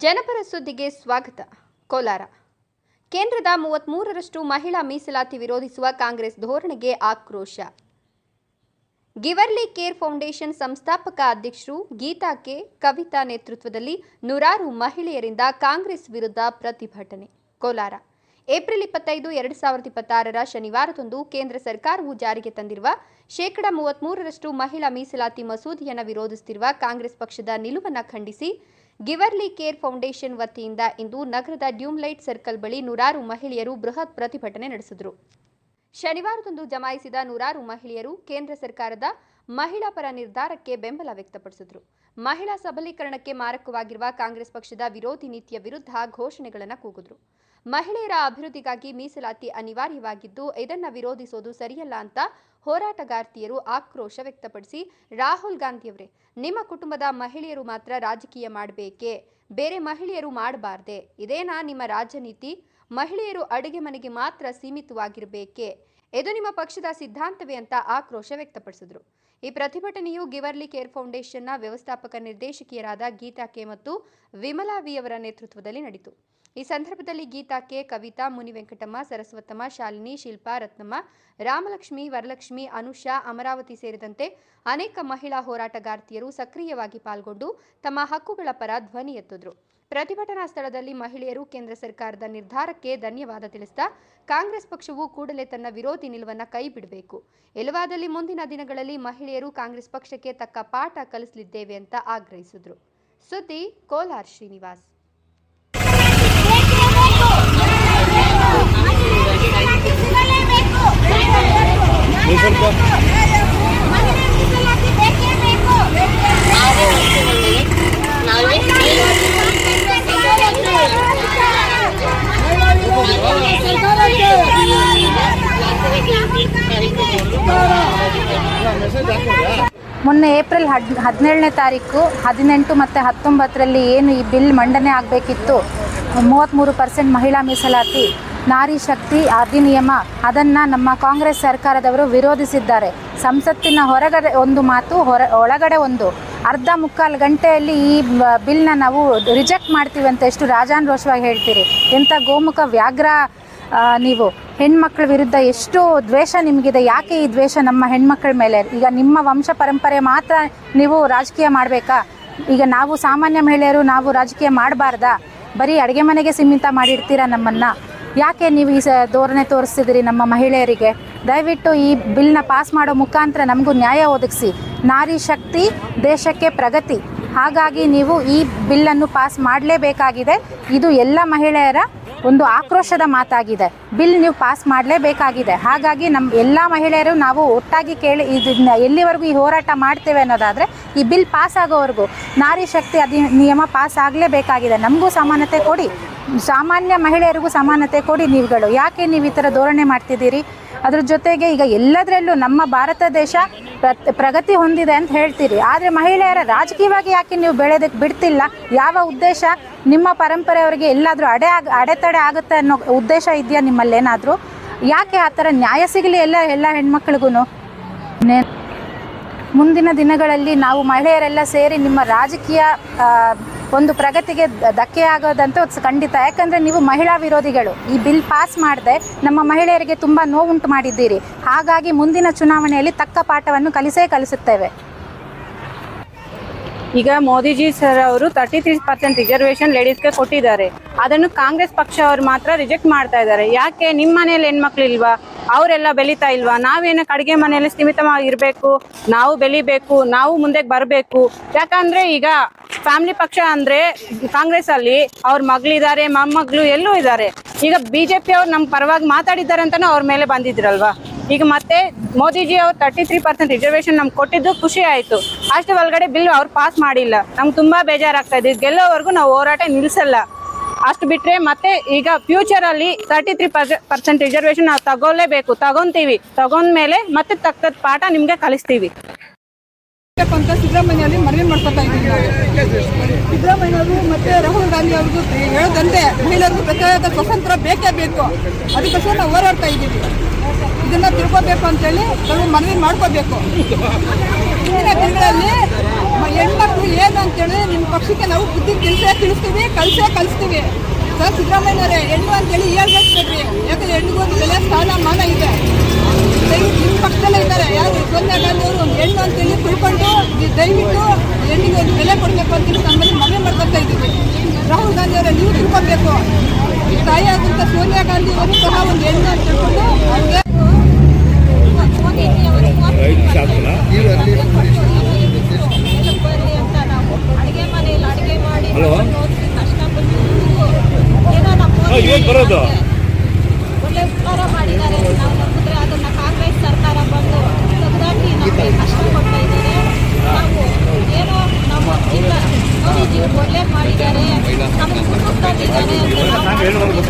ಜನಪರ ಸುದ್ದಿಗೆ ಸ್ವಾಗತ. ಕೋಲಾರ ಕೇಂದ್ರದ 33ರಷ್ಟು ಮಹಿಳಾ ಮೀಸಲಾತಿ ವಿರೋಧಿಸುವ ಕಾಂಗ್ರೆಸ್ ಧೋರಣೆಗೆ ಆಕ್ರೋಶ. ಗಿವರ್ಲಿ ಕೇರ್ ಫೌಂಡೇಶನ್ ಸಂಸ್ಥಾಪಕ ಅಧ್ಯಕ್ಷರು ಗೀತಾ ಕೆ, ಕವಿತಾ ನೇತೃತ್ವದಲ್ಲಿ ನೂರಾರು ಮಹಿಳೆಯರಿಂದ ಕಾಂಗ್ರೆಸ್ ವಿರುದ್ಧ ಪ್ರತಿಭಟನೆ. ಕೋಲಾರ ಏಪ್ರಿಲ್ 25, 2026 ಶನಿವಾರದಂದು ಕೇಂದ್ರ ಸರ್ಕಾರವು ಜಾರಿಗೆ ತಂದಿರುವ ಶೇಕಡಾ 33ರಷ್ಟು ಮಹಿಳಾ ಮೀಸಲಾತಿ ಮಸೂದೆಯನ್ನು ವಿರೋಧಿಸುತ್ತಿರುವ ಕಾಂಗ್ರೆಸ್ ಪಕ್ಷದ ನಿಲುವನ್ನು ಖಂಡಿಸಿ ಗಿವರ್ಲಿ ಕೇರ್ ಫೌಂಡೇಶನ್ ವತಿಯಿಂದ ಇಂದು ನಗರದ ಡ್ಯೂಮ್ಲೈಟ್ ಸರ್ಕಲ್ ಬಳಿ ನೂರಾರು ಮಹಿಳೆಯರು ಬೃಹತ್ ಪ್ರತಿಭಟನೆ ನಡೆಸಿದರು. ಶನಿವಾರದಂದು ಜಮಾಯಿಸಿದ ನೂರಾರು ಮಹಿಳೆಯರು ಕೇಂದ್ರ ಸರ್ಕಾರದ ಮಹಿಳಾ ಪರ ನಿರ್ಧಾರಕ್ಕೆ ಬೆಂಬಲ ವ್ಯಕ್ತಪಡಿಸಿದರು. ಮಹಿಳಾ ಸಬಲೀಕರಣಕ್ಕೆ ಮಾರಕವಾಗಿರುವ ಕಾಂಗ್ರೆಸ್ ಪಕ್ಷದ ವಿರೋಧಿ ನೀತಿಯ ವಿರುದ್ಧ ಘೋಷಣೆಗಳನ್ನು ಕೂಗಿದರು. ಮಹಿಳೆಯರ ಅಭಿವೃದ್ಧಿಗಾಗಿ ಮೀಸಲಾತಿ ಅನಿವಾರ್ಯವಾಗಿದ್ದು ಇದನ್ನು ವಿರೋಧಿಸೋದು ಸರಿಯಲ್ಲ ಅಂತ ಹೋರಾಟಗಾರ್ತಿಯರು ಆಕ್ರೋಶ ವ್ಯಕ್ತಪಡಿಸಿ, ರಾಹುಲ್ ಗಾಂಧಿಯವರೇ, ನಿಮ್ಮ ಕುಟುಂಬದ ಮಹಿಳೆಯರು ಮಾತ್ರ ರಾಜಕೀಯ ಮಾಡಬೇಕೇ, ಬೇರೆ ಮಹಿಳೆಯರು ಮಾಡಬಾರ್ದೆ? ಇದೇನಾ ನಿಮ್ಮ ರಾಜನೀತಿ? ಮಹಿಳೆಯರು ಅಡುಗೆ ಮನೆಗೆ ಮಾತ್ರ ಸೀಮಿತವಾಗಿರಬೇಕೇ? ಇದು ನಿಮ್ಮ ಪಕ್ಷದ ಸಿದ್ಧಾಂತವೇ ಅಂತ ಆಕ್ರೋಶ ವ್ಯಕ್ತಪಡಿಸಿದರು. ಈ ಪ್ರತಿಭಟನೆಯು ಗಿವರ್ಲಿ ಕೇರ್ ಫೌಂಡೇಶನ್ನ ವ್ಯವಸ್ಥಾಪಕ ನಿರ್ದೇಶಕಿಯರಾದ ಗೀತಾ ಕೆ ಮತ್ತು ವಿಮಲಾ ವಿ ಅವರ ನೇತೃತ್ವದಲ್ಲಿ ನಡೆಯಿತು. ಈ ಸಂದರ್ಭದಲ್ಲಿ ಗೀತಾ ಕೆ, ಕವಿತಾ, ಮುನಿವೆಂಕಟಮ್ಮ, ಸರಸ್ವತಮ್ಮ, ಶಾಲಿನಿ, ಶಿಲ್ಪಾ, ರತ್ನಮ್ಮ, ರಾಮಲಕ್ಷ್ಮಿ, ವರಲಕ್ಷ್ಮಿ, ಅನುಷಾ, ಅಮರಾವತಿ ಸೇರಿದಂತೆ ಅನೇಕ ಮಹಿಳಾ ಹೋರಾಟಗಾರ್ತಿಯರು ಸಕ್ರಿಯವಾಗಿ ಪಾಲ್ಗೊಂಡು ತಮ್ಮ ಹಕ್ಕುಗಳ ಪರ ಧ್ವನಿ ಎತ್ತಿದ್ರು. ಪ್ರತಿಭಟನಾ ಸ್ಥಳದಲ್ಲಿ ಮಹಿಳೆಯರು ಕೇಂದ್ರ ಸರ್ಕಾರದ ನಿರ್ಧಾರಕ್ಕೆ ಧನ್ಯವಾದ ತಿಳಿಸಿದ ಕಾಂಗ್ರೆಸ್ ಪಕ್ಷವು ಕೂಡಲೇ ತನ್ನ ವಿರೋಧಿ ನಿಲುವನ್ನು ಕೈ ಬಿಡಬೇಕು, ಇಲ್ಲವಾದಲ್ಲಿ ಮುಂದಿನ ದಿನಗಳಲ್ಲಿ ಮಹಿಳೆಯರು ಕಾಂಗ್ರೆಸ್ ಪಕ್ಷಕ್ಕೆ ತಕ್ಕ ಪಾಠ ಕಲಿಸಲಿದ್ದೇವೆ ಅಂತ ಆಗ್ರಹಿಸಿದ್ರು. ಸುದ್ದಿ ಕೋಲಾರ ಶ್ರೀನಿವಾಸ್. ಮೊನ್ನೆ ಏಪ್ರಿಲ್ 17ನೇ ತಾರೀಕು 18 ಮತ್ತು 19ರಲ್ಲಿ ಏನು ಈ ಬಿಲ್ ಮಂಡನೆ ಆಗಬೇಕಿತ್ತು, 33% ಮಹಿಳಾ ಮೀಸಲಾತಿ, ನಾರಿ ಶಕ್ತಿ ಅಧಿನಿಯಮ, ಅದನ್ನು ನಮ್ಮ ಕಾಂಗ್ರೆಸ್ ಸರ್ಕಾರದವರು ವಿರೋಧಿಸಿದ್ದಾರೆ. ಸಂಸತ್ತಿನ ಹೊರಗಡೆ ಒಂದು ಮಾತು, ಒಳಗಡೆ ಒಂದು. ಅರ್ಧ ಮುಕ್ಕಾಲು ಗಂಟೆಯಲ್ಲಿ ಈ ಬಿಲ್ನ ನಾವು ರಿಜೆಕ್ಟ್ ಮಾಡ್ತೀವಿ ಅಂತ ಎಷ್ಟು ರಾಜಾನುರೋಷವಾಗಿ ಹೇಳ್ತೀರಿ? ಎಂಥ ಗೋಮುಖ ವ್ಯಾಘ್ರ ನೀವು! ಹೆಣ್ಮಕ್ಳ ವಿರುದ್ಧ ಎಷ್ಟು ದ್ವೇಷ ನಿಮಗಿದೆ. ಯಾಕೆ ಈ ದ್ವೇಷ ನಮ್ಮ ಹೆಣ್ಮಕ್ಳ ಮೇಲೆ? ಈಗ ನಿಮ್ಮ ವಂಶ ಪರಂಪರೆ ಮಾತ್ರ ನೀವು ರಾಜಕೀಯ ಮಾಡಬೇಕಾ? ಈಗ ನಾವು ಸಾಮಾನ್ಯ ಮಹಿಳೆಯರು ನಾವು ರಾಜಕೀಯ ಮಾಡಬಾರ್ದಾ? ಬರೀ ಅಡುಗೆ ಮನೆಗೆ ಸೀಮಿತ ಮಾಡಿರ್ತೀರಾ ನಮ್ಮನ್ನು? ಯಾಕೆ ನೀವು ಈ ಧೋರಣೆ ತೋರಿಸ್ತಿದ್ದೀರಿ ನಮ್ಮ ಮಹಿಳೆಯರಿಗೆ? ದಯವಿಟ್ಟು ಈ ಬಿಲ್ನ ಪಾಸ್ ಮಾಡೋ ಮುಖಾಂತರ ನಮಗೂ ನ್ಯಾಯ ಒದಗಿಸಿ. ನಾರಿ ಶಕ್ತಿ ದೇಶಕ್ಕೆ ಪ್ರಗತಿ. ಹಾಗಾಗಿ ನೀವು ಈ ಬಿಲ್ಲನ್ನು ಪಾಸ್ ಮಾಡಲೇಬೇಕಾಗಿದೆ. ಇದು ಎಲ್ಲ ಮಹಿಳೆಯರ ಒಂದು ಆಕ್ರೋಶದ ಮಾತಾಗಿದೆ. ಬಿಲ್ ನೀವು ಪಾಸ್ ಮಾಡಲೇಬೇಕಾಗಿದೆ. ಹಾಗಾಗಿ ನಮ್ಮ ಎಲ್ಲ ಮಹಿಳೆಯರು ನಾವು ಒಟ್ಟಾಗಿ ಕೇಳಿ ಇದನ್ನ ಎಲ್ಲಿವರೆಗೂ ಈ ಹೋರಾಟ ಮಾಡ್ತೇವೆ ಅನ್ನೋದಾದರೆ ಈ ಬಿಲ್ ಪಾಸ್ ಆಗೋವರೆಗೂ ನಾರಿ ಶಕ್ತಿ ಅಧಿನಿಯಮ ಪಾಸ್ ಆಗಲೇಬೇಕಾಗಿದೆ. ನಮಗೂ ಸಮಾನತೆ ಕೊಡಿ, ಸಾಮಾನ್ಯ ಮಹಿಳೆಯರಿಗೂ ಸಮಾನತೆ ಕೊಡಿ. ನೀವುಗಳು ಯಾಕೆ ನೀವು ಈ ಥರ ಧೋರಣೆ ಮಾಡ್ತಿದ್ದೀರಿ? ಅದ್ರ ಜೊತೆಗೆ ಈಗ ಎಲ್ಲದರಲ್ಲೂ ನಮ್ಮ ಭಾರತ ದೇಶ ಪ್ರಗತಿ ಹೊಂದಿದೆ ಅಂತ ಹೇಳ್ತೀರಿ, ಆದರೆ ಮಹಿಳೆಯರ ರಾಜಕೀಯವಾಗಿ ಯಾಕೆ ನೀವು ಬೆಳೆದಕ್ಕೆ ಬಿಡ್ತಿಲ್ಲ? ಯಾವ ಉದ್ದೇಶ? ನಿಮ್ಮ ಪರಂಪರೆಯವರಿಗೆ ಎಲ್ಲಾದರೂ ಅಡೆತಡೆ ಆಗುತ್ತೆ ಅನ್ನೋ ಉದ್ದೇಶ ಇದೆಯಾ ನಿಮ್ಮಲ್ಲೇನಾದರೂ? ಯಾಕೆ ಆ ಥರ ನ್ಯಾಯ ಸಿಗಲಿ ಎಲ್ಲ ಹೆಣ್ಮಕ್ಳಿಗೂ? ಮುಂದಿನ ದಿನಗಳಲ್ಲಿ ನಾವು ಮಹಿಳೆಯರೆಲ್ಲ ಸೇರಿ ನಿಮ್ಮ ರಾಜಕೀಯ ಒಂದು ಪ್ರಗತಿಗೆ ಧಕ್ಕೆ ಆಗೋದಂತೂ ಖಂಡಿತ. ಯಾಕಂದರೆ ನೀವು ಮಹಿಳಾ ವಿರೋಧಿಗಳು. ಈ ಬಿಲ್ ಪಾಸ್ ಮಾಡದೆ ನಮ್ಮ ಮಹಿಳೆಯರಿಗೆ ತುಂಬ ನೋವುಂಟು ಮಾಡಿದ್ದೀರಿ. ಹಾಗಾಗಿ ಮುಂದಿನ ಚುನಾವಣೆಯಲ್ಲಿ ತಕ್ಕ ಪಾಠವನ್ನು ಕಲಿಸುತ್ತೇವೆ. ಈಗ ಮೋದಿಜಿ ಸರ್ ಅವರು 33% ರಿಸರ್ವೇಷನ್ ಲೇಡೀಸ್ಗೆ ಕೊಟ್ಟಿದ್ದಾರೆ. ಅದನ್ನು ಕಾಂಗ್ರೆಸ್ ಪಕ್ಷ ಅವರು ಮಾತ್ರ ರಿಜೆಕ್ಟ್ ಮಾಡ್ತಾ ಇದ್ದಾರೆ. ಯಾಕೆ? ನಿಮ್ಮ ಮನೆಯಲ್ಲಿ ಹೆಣ್ಮಕ್ಳು ಇಲ್ವಾ? ಅವರೆಲ್ಲ ಬೆಳೀತಾ ಇಲ್ವಾ? ನಾವೇನಕ್ಕೆ ಅಡುಗೆ ಮನೆಯಲ್ಲಿ ಸೀಮಿತವಾಗಿರಬೇಕು? ನಾವು ಬೆಳಿಬೇಕು, ನಾವು ಮುಂದೆ ಬರಬೇಕು. ಯಾಕಂದರೆ ಈಗ ಫ್ಯಾಮಿಲಿ ಪಕ್ಷ ಅಂದರೆ ಕಾಂಗ್ರೆಸ್ ಅಲ್ಲಿ ಅವ್ರ ಮಗಳಿದ್ದಾರೆ, ಮೊಮ್ಮಗಳು ಎಲ್ಲೂ ಇದ್ದಾರೆ. ಈಗ BJP ಅವ್ರು ನಮ್ಮ ಪರವಾಗಿ ಮಾತಾಡಿದ್ದಾರೆ ಅಂತಲೂ ಅವ್ರ ಮೇಲೆ ಬಂದಿದ್ರಲ್ವಾ? ಈಗ ಮತ್ತೆ ಮೋದಿಜಿ ಅವ್ರು 33% ರಿಸರ್ವೇಷನ್ ನಮ್ಗೆ ಕೊಟ್ಟಿದ್ದು ಖುಷಿ ಆಯಿತು. ಅಷ್ಟು ಒಳಗಡೆ ಬಿಲ್ ಅವ್ರು ಪಾಸ್ ಮಾಡಿಲ್ಲ. ನಮ್ಗೆ ತುಂಬ ಬೇಜಾರಾಗ್ತಾ ಇದೆ. ಗೆಲ್ಲೋವರೆಗೂ ನಾವು ಹೋರಾಟ ನಿಲ್ಲಿಸಲ್ಲ. ಅಷ್ಟು ಬಿಟ್ಟರೆ ಮತ್ತೆ ಈಗ ಫ್ಯೂಚರಲ್ಲಿ 33% ರಿಸರ್ವೇಷನ್ ನಾವು ತಗೊಂತೀವಿ. ತಗೊಂಡ್ಮೇಲೆ ಮತ್ತೆ ತಕ್ಕದ ಪಾಠ ನಿಮಗೆ ಕಲಿಸ್ತೀವಿ ಅಂತ ಸಿದ್ದರಾಮಯ್ಯಲ್ಲಿ ಮನವಿ ಮಾಡ್ಕೊತಾ ಇದ್ದೀವಿ. ಸಿದ್ದರಾಮಯ್ಯವರು ಮತ್ತೆ ರಾಹುಲ್ ಗಾಂಧಿ ಅವ್ರಿಗೂ ಹೇಳದಂತೆ ಮಹಿಳೆಯರಿಗೂ ಪ್ರತ್ಯೇಕ ಸ್ವತಂತ್ರ ಬೇಕೇ ಬೇಕು. ಅದಕ್ಕೋಸ್ಕರ ನಾವು ಹೋರಾಡ್ತಾ ಇದ್ದೀವಿ. ಇದನ್ನ ತಿಳ್ಕೋಬೇಕು ಅಂತೇಳಿ ನಾವು ಮನವಿ ಮಾಡ್ಕೋಬೇಕು. ಮುಂದಿನ ದಿನಗಳಲ್ಲಿ ಹೆಣ್ಮಕ್ಳು ಏನು ಅಂತೇಳಿ ನಿಮ್ಮ ಪಕ್ಷಕ್ಕೆ ನಾವು ಬುದ್ಧಿ ತಿಳಿಸ್ತೀವಿ ಕಲಿಸ್ತೀವಿ ಸರ್. ಸಿದ್ದರಾಮಯ್ಯನವರೇ ಹೆಣ್ಣು ಅಂತೇಳಿ ಹೇಳ್ಬೇಕ್ರಿ, ಯಾಕಂದ್ರೆ ಹೆಣ್ಣಿಗೊಂದು ಬೆಲೆ ಸ್ಥಾನಮಾನ ಇದೆ. ದಯವಿಟ್ಟು ನಿಮ್ಮ ಪಕ್ಷದಲ್ಲೇ ಇದ್ದಾರೆ ಯಾರು ಸೋನಿಯಾ ಗಾಂಧಿ ಅವರು ಹೆಣ್ಣು ಅಂತೇಳಿ ತಿಳ್ಕೊಂಡು ದಯವಿಟ್ಟು ಹೆಣ್ಣಿಗೆ ಒಂದು ಬೆಲೆ ಕೊಡಬೇಕು ಅಂತೇಳಿ ನಮ್ಮಲ್ಲಿ ಮನವಿ ಮಾಡ್ಕೊತಾ ಇದ್ದೀವಿ. ರಾಹುಲ್ ಗಾಂಧಿ ಅವರೇ ನೀವು ತಿಳ್ಕೊಬೇಕು, ತಾಯಿ ಆದಂಥ ಸೋನಿಯಾ ಗಾಂಧಿ ಅವರು ಸಹ ಒಂದು ಹೆಣ್ಣು ಅಂತ ತಿಳ್ಕೊಂಡು ಅವ್ರಿಗೆ ಬರೋದು ಒಳ್ಳೆ ಉಪಕಾರ ಮಾಡಿದ್ದಾರೆ. ನಾವು ನಂಬಿದ್ರೆ ಅದನ್ನ ಕಾಂಗ್ರೆಸ್ ಸರ್ಕಾರ ಬಂದು ತೆಗೆದಾಕಿ ನಮಗೆ ಕಷ್ಟ ಕೊಡ್ತಾ ಇದ್ದಾರೆ. ನಾವು ಏನೋ ನಮ್ಮ ಜೀವನ ನೋಡಿದ್ದೀವಿ, ಒಳ್ಳೆ ಮಾಡಿದ್ದಾರೆ, ನಮಗೆ ಸುಖ ತಂದಿದ್ದಾರೆ ಅಂತ ನಾವು